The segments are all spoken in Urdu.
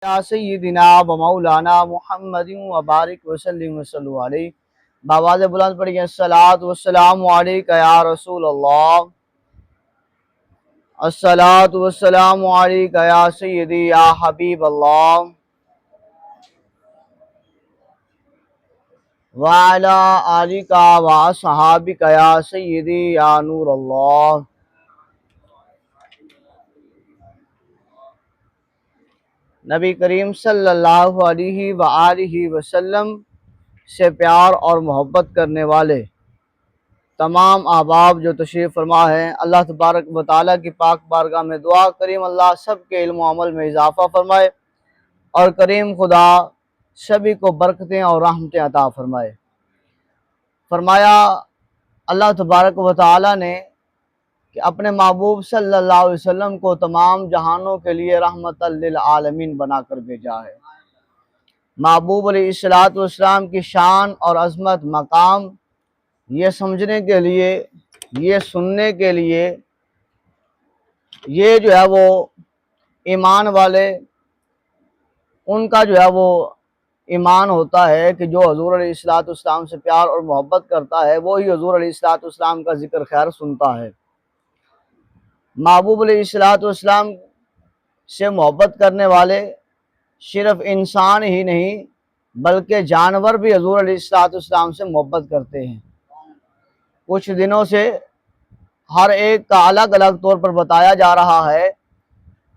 یا سیدنا و مولانا محمد و بارک وسلم وصلو علیہ بآواز بلند پڑھیے الصلاۃ والسلام علیکہ یا رسول اللہ، الصلاۃ والسلام علیکہ یا سیدی یا حبیب اللہ، وعلی آلکہ و اصحابکہ یا سیدی یا نور اللہ۔ نبی کریم صلی اللہ علیہ وآلہ وسلم سے پیار اور محبت کرنے والے تمام احباب جو تشریف فرما ہیں، اللہ تبارک و تعالیٰ کی پاک بارگاہ میں دعا کریم اللہ سب کے علم و عمل میں اضافہ فرمائے اور کریم خدا سبھی کو برکتیں اور رحمتیں عطا فرمائے۔ فرمایا اللہ تبارک و تعالیٰ نے کہ اپنے محبوب صلی اللہ علیہ وسلم کو تمام جہانوں کے لیے رحمت للعالمین بنا کر بھیجا ہے۔ محبوب علیہ السلام کی شان اور عظمت مقام یہ سمجھنے کے لیے، یہ سننے کے لیے، یہ جو ہے وہ ایمان والے ان کا جو ہے وہ ایمان ہوتا ہے کہ جو حضور علیہ السلام سے پیار اور محبت کرتا ہے وہی حضور علیہ السلام کا ذکر خیر سنتا ہے۔ محبوب علیہ السلام سے محبت کرنے والے صرف انسان ہی نہیں بلکہ جانور بھی حضور علیہ السلام سے محبت کرتے ہیں۔ کچھ دنوں سے ہر ایک کا الگ الگ طور پر بتایا جا رہا ہے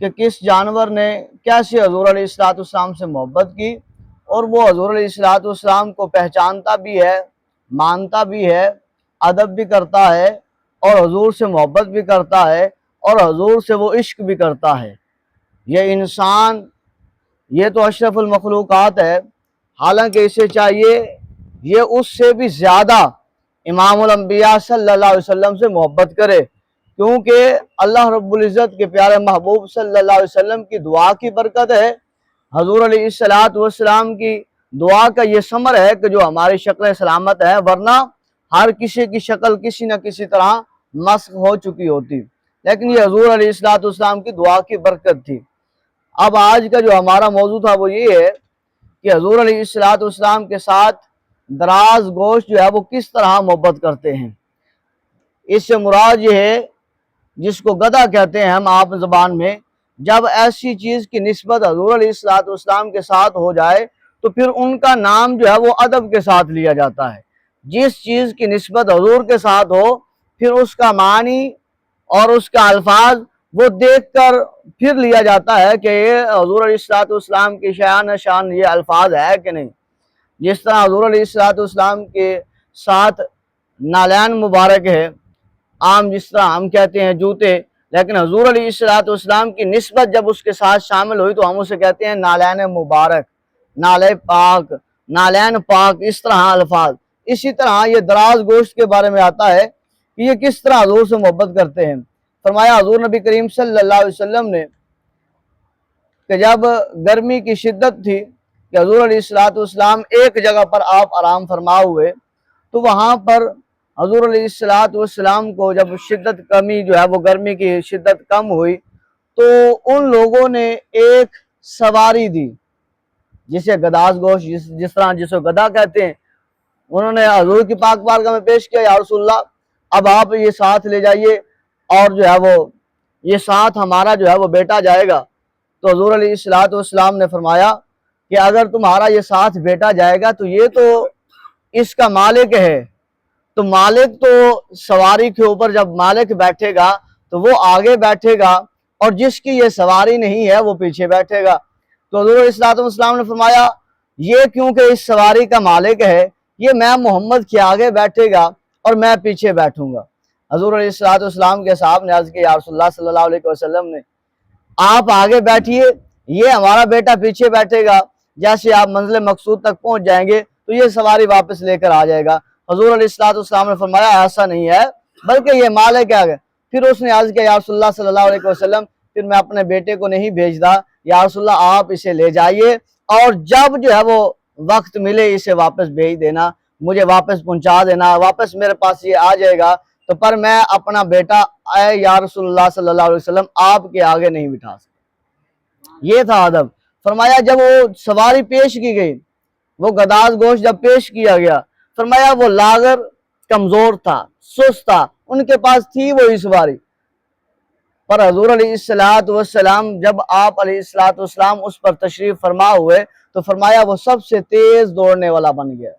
کہ کس جانور نے کیسے حضور علیہ السلام سے محبت کی، اور وہ حضور علیہ السلام کو پہچانتا بھی ہے، مانتا بھی ہے، ادب بھی کرتا ہے اور حضور سے محبت بھی کرتا ہے اور حضور سے وہ عشق بھی کرتا ہے۔ یہ انسان، یہ تو اشرف المخلوقات ہے، حالانکہ اسے چاہیے یہ اس سے بھی زیادہ امام الانبیاء صلی اللہ علیہ وسلم سے محبت کرے، کیونکہ اللہ رب العزت کے پیارے محبوب صلی اللہ علیہ وسلم کی دعا کی برکت ہے، حضور علیہ السلام کی دعا کا یہ ثمر ہے کہ جو ہماری شکل سلامت ہے، ورنہ ہر کسی کی شکل کسی نہ کسی طرح مسخ ہو چکی ہوتی، لیکن یہ حضور علیہ السلام کی دعا کی برکت تھی۔ اب آج کا جو ہمارا موضوع تھا وہ یہ ہے کہ حضور علیہ السلام کے ساتھ دراز گوش جو ہے وہ کس طرح محبت کرتے ہیں۔ اس سے مراد یہ ہے جس کو گدھا کہتے ہیں ہم عام زبان میں، جب ایسی چیز کی نسبت حضور علیہ السلام کے ساتھ ہو جائے تو پھر ان کا نام جو ہے وہ ادب کے ساتھ لیا جاتا ہے۔ جس چیز کی نسبت حضور کے ساتھ ہو پھر اس کا معنی اور اس کا الفاظ وہ دیکھ کر پھر لیا جاتا ہے کہ یہ حضور علیہ السلام کی شان یہ الفاظ ہے کہ نہیں۔ جس طرح حضور علیہ السلام کے ساتھ نالین مبارک ہے، عام جس طرح ہم کہتے ہیں جوتے، لیکن حضور علیہ السلام کی نسبت جب اس کے ساتھ شامل ہوئی تو ہم اسے کہتے ہیں نالین مبارک، نالے پاک، نالین پاک، اس طرح الفاظ۔ اسی طرح یہ دراز گوشت کے بارے میں آتا ہے کہ یہ کس طرح حضور سے محبت کرتے ہیں۔ فرمایا حضور نبی کریم صلی اللہ علیہ وسلم نے کہ جب گرمی کی شدت تھی کہ حضور علیہ السلام ایک جگہ پر آپ آرام فرما ہوئے، تو وہاں پر حضور علیہ السلام کو جب شدت کمی جو ہے وہ گرمی کی شدت کم ہوئی تو ان لوگوں نے ایک سواری دی جسے گداز گوشت جس طرح جسے گدھا کہتے ہیں، انہوں نے حضور کی پاک بارگاہ میں پیش کیا، یا رسول اللہ اب آپ یہ ساتھ لے جائیے اور جو ہے وہ یہ ساتھ ہمارا جو ہے وہ بیٹا جائے گا۔ تو حضور علیہ السلام نے فرمایا کہ اگر تمہارا یہ ساتھ بیٹا جائے گا تو یہ تو اس کا مالک ہے، تو مالک تو سواری کے اوپر جب مالک بیٹھے گا تو وہ آگے بیٹھے گا اور جس کی یہ سواری نہیں ہے وہ پیچھے بیٹھے گا۔ تو حضور علیہ السلام نے فرمایا یہ کیونکہ اس سواری کا مالک ہے، یہ میں محمد کے آگے بیٹھے گا اور میں پیچھے بیٹھوں گا۔ حضور علیہ السلام کے صاحب نے عرض کیا، یا رسول اللہ صلی اللہ علیہ وسلم نے آپ آگے بیٹھیے، یہ ہمارا بیٹا پیچھے بیٹھے گا، جیسے آپ منزل مقصود تک پہنچ جائیں گے تو یہ سواری واپس لے کر آ جائے گا۔ حضور علیہ السلام نے فرمایا ایسا نہیں ہے بلکہ یہ مالک ہے۔ پھر اس نے عرض کیا، یا رسول اللہ صلی اللہ علیہ وسلم پھر میں اپنے بیٹے کو نہیں بھیجتا، یا رسول اللہ آپ اسے لے جائیے اور جب جو ہے وہ وقت ملے اسے واپس بھیج دینا، مجھے واپس پہنچا دینا، واپس میرے پاس یہ آ جائے گا تو پر میں اپنا بیٹا اے یا رسول اللہ صلی اللہ علیہ وسلم آپ کے آگے نہیں بٹھا سکتا۔ یہ تھا ادب۔ فرمایا جب وہ سواری پیش کی گئی، وہ گداز گوشت جب پیش کیا گیا، فرمایا وہ لاغر، کمزور تھا، سست تھا، ان کے پاس تھی وہی سواری، پر حضور علیہ السلام جب آپ علیہ السلام اس پر تشریف فرما ہوئے تو فرمایا وہ سب سے تیز دوڑنے والا بن گیا۔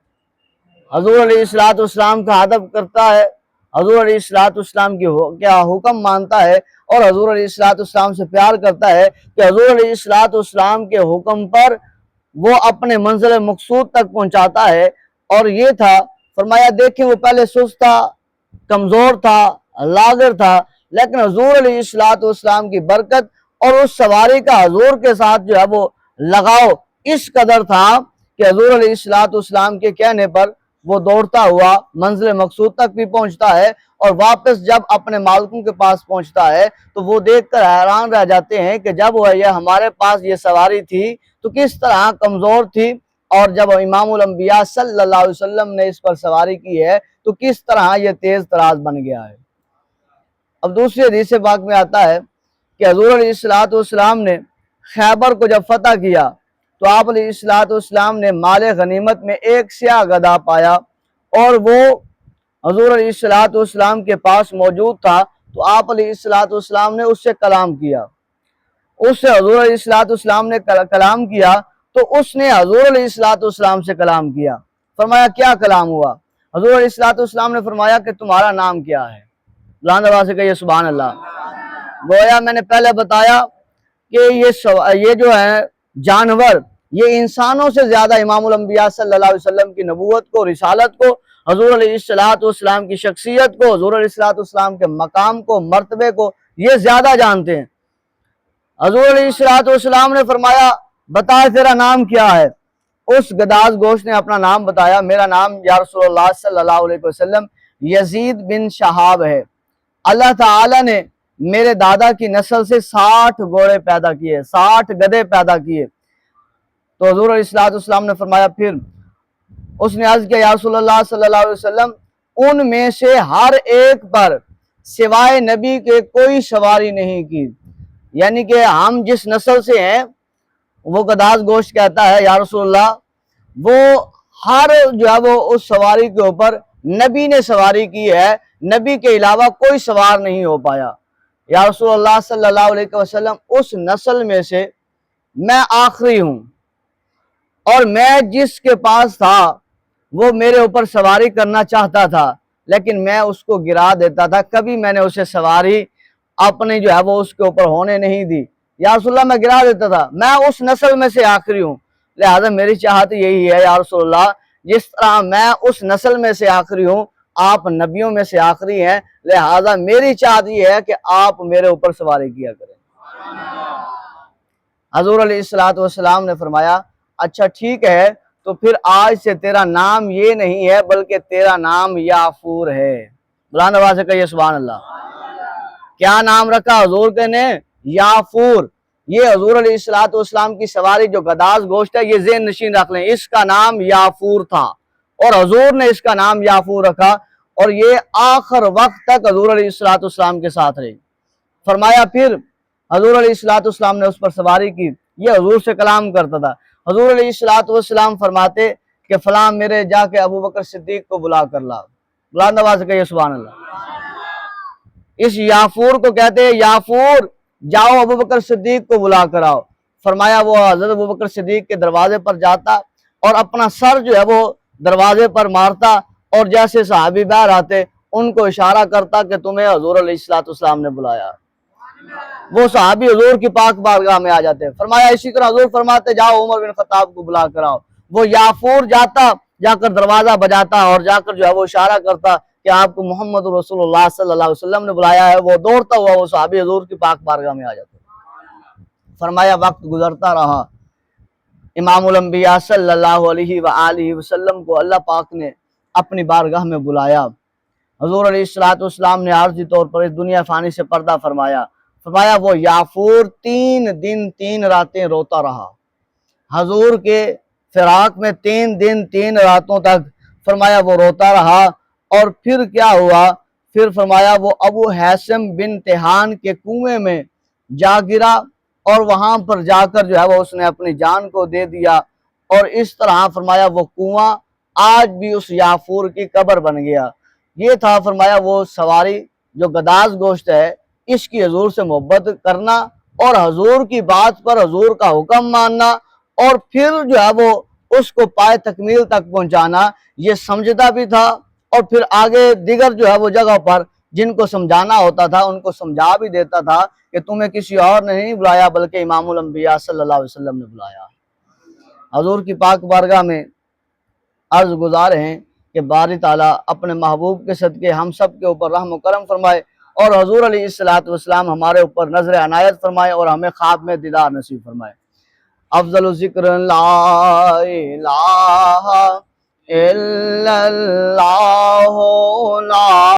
حضور علیہ السلام کا ادب کرتا ہے، حضور علیہ السلام کی کیا حکم مانتا ہے، اور حضور علیہ السلام سے پیار کرتا ہے کہ حضور علیہ السلام کے حکم پر وہ اپنے منزل مقصود تک پہنچاتا ہے۔ اور یہ تھا، فرمایا دیکھیں وہ پہلے سست تھا، کمزور تھا، لاغر تھا، لیکن حضور علیہ السلام کی برکت اور اس سواری کا حضور کے ساتھ جو ہے وہ لگاؤ اس قدر تھا کہ حضور علیہ السلام کے کہنے پر وہ دوڑتا ہوا منزل مقصود تک بھی پہنچتا ہے، اور واپس جب اپنے مالکوں کے پاس پہنچتا ہے تو وہ دیکھ کر حیران رہ جاتے ہیں کہ جب وہ یہ ہمارے پاس یہ سواری تھی تو کس طرح کمزور تھی، اور جب امام الانبیاء صلی اللہ علیہ وسلم نے اس پر سواری کی ہے تو کس طرح یہ تیز تراز بن گیا ہے۔ اب دوسری حدیث پاک میں آتا ہے کہ حضور علیہ السلام نے خیبر کو جب فتح کیا تو آپ علیہ السلام نے مال غنیمت میں ایک سیاہ گدھا پایا، اور وہ حضور علیہ السلام کے پاس موجود تھا، تو آپ علیہ السلام نے اس سے کلام کیا، اس سے حضور علیہ السلام نے کلام کیا تو اس نے حضور علیہ السلام سے کلام کیا۔ فرمایا کیا کلام ہوا؟ حضور علیہ السلام نے فرمایا کہ تمہارا نام کیا ہے؟ بلند آواز سے کہیے سبحان اللہ۔ گویا میں نے پہلے بتایا کہ یہ جو ہے جانور، یہ انسانوں سے زیادہ امام الانبیاء صلی اللہ علیہ وسلم کی نبوت کو، رسالت کو، حضور علیہ السلام کی شخصیت کو، حضور علیہ السلام کے مقام کو، مرتبے کو یہ زیادہ جانتے ہیں۔ حضور علیہ السلام نے فرمایا بتا تیرا نام کیا ہے؟ اس گداز گوشت نے اپنا نام بتایا، میرا نام یا رسول اللہ صلی اللہ علیہ وسلم یزید بن شہاب ہے، اللہ تعالی نے میرے دادا کی نسل سے 60 گھوڑے پیدا کیے، 60 گدھے پیدا کیے۔ تو حضور علیہ السلام نے فرمایا، پھر اس نے عرض کیا یا رسول اللہ صلی اللہ علیہ وسلم ان میں سے ہر ایک پر سوائے نبی کے کوئی سواری نہیں کی، یعنی کہ ہم جس نسل سے ہیں، وہ گداز گوشت کہتا ہے یا رسول اللہ وہ ہر جو ہے وہ اس سواری کے اوپر نبی نے سواری کی ہے، نبی کے علاوہ کوئی سوار نہیں ہو پایا۔ یا رسول اللہ صلی اللہ علیہ وسلم اس نسل میں سے میں آخری ہوں، اور میں جس کے پاس تھا وہ میرے اوپر سواری کرنا چاہتا تھا لیکن میں اس کو گرا دیتا تھا، کبھی میں نے اسے سواری اپنی جو ہے وہ اس کے اوپر ہونے نہیں دی۔ یا رسول اللہ میں گرا دیتا تھا، میں اس نسل میں سے آخری ہوں، لہذا میری چاہت یہی ہے یا رسول اللہ جس طرح میں اس نسل میں سے آخری ہوں، آپ نبیوں میں سے آخری ہیں، لہذا میری چاہت یہ ہے کہ آپ میرے اوپر سواری کیا کریں۔ حضور علیہ السلام نے فرمایا اچھا ٹھیک ہے، تو پھر آج سے تیرا نام یہ نہیں ہے بلکہ تیرا نام یافور ہے۔ بلند آواز سے کہیے سبحان اللہ۔ کیا نام رکھا حضور کے نے؟ یافور۔ یہ حضور علیہ السلام کی سواری جو گداز گوشت ہے، یہ ذہن نشین رکھ لیں، اس کا نام یافور تھا، اور حضور نے اس کا نام یافور رکھا، اور یہ آخر وقت تک حضور علیہ السلام کے ساتھ رہی۔ فرمایا پھر حضور علیہ السلام نے اس پر سواری کی، یہ حضور سے کلام کرتا تھا۔ حضور علیہ السلام فرماتے کہ فلاں میرے جا کے ابو بکر صدیق کو بلا کر لا۔ بلند آواز سے کہیے سبحان اللہ۔ اس یافور کو کہتے ہیں یافور جاؤ ابو بکر صدیق کو بلا کر آؤ۔ فرمایا وہ حضرت ابو بکر صدیق کے دروازے پر جاتا اور اپنا سر جو ہے وہ دروازے پر مارتا، اور جیسے صحابی باہر آتے ان کو اشارہ کرتا کہ تمہیں حضور علیہ السلام نے بلایا۔ وہ صحابی حضور کی پاک بارگاہ میں آ جاتے۔ فرمایا اسی طرح حضور فرماتے جاؤ عمر بن خطاب کو بلا کر آؤ۔ وہ یافور جاتا، جا کر دروازہ بجاتا اور جا کر جو ہے وہ اشارہ کرتا کہ آپ کو محمد رسول اللہ صلی اللہ علیہ وسلم نے بلایا ہے۔ وہ دوڑتا ہوا وہ صحابی حضور کی پاک بارگاہ میں آ جاتا۔ فرمایا وقت گزرتا رہا، امام الانبیاء صلی اللہ علیہ وآلہ وسلم کو اللہ پاک نے اپنی بارگاہ میں بلایا۔ حضور علیہ السلام نے عارضی طور پر اس دنیا فانی سے پردہ فرمایا۔ فرمایا وہ یافور 3 دن 3 راتیں روتا رہا، حضور کے فراق میں 3 دن 3 راتوں تک فرمایا وہ روتا رہا۔ اور پھر کیا ہوا؟ پھر فرمایا وہ ابو حیثم بن تیہان کے کنویں میں جا گرا، اور وہاں پر جا کر جو ہے وہ اس نے اپنی جان کو دے دیا، اور اس طرح فرمایا وہ کنواں آج بھی اس یافور کی قبر بن گیا۔ یہ تھا فرمایا وہ سواری جو گداز گوشت ہے، اس کی حضور سے محبت کرنا اور حضور کی بات پر حضور کا حکم ماننا، اور پھر جو ہے وہ اس کو پائے تکمیل تک پہنچانا۔ یہ سمجھتا بھی تھا، اور پھر آگے دیگر جو ہے وہ جگہ پر جن کو سمجھانا ہوتا تھا ان کو سمجھا بھی دیتا تھا کہ تمہیں کسی اور نے نہیں بلایا بلکہ امام الانبیاء صلی اللہ علیہ وسلم نے بلایا۔ حضور کی پاک بارگاہ میں عرض گزار ہیں کہ باری تعالیٰ اپنے محبوب کے صدقے ہم سب کے اوپر رحم و کرم فرمائے، اور حضور علیہ السلام ہمارے اوپر نظر عنایت فرمائے اور ہمیں خواب میں دیدار نصیب فرمائے۔ افضل ذکر لا الہ الا اللہ لا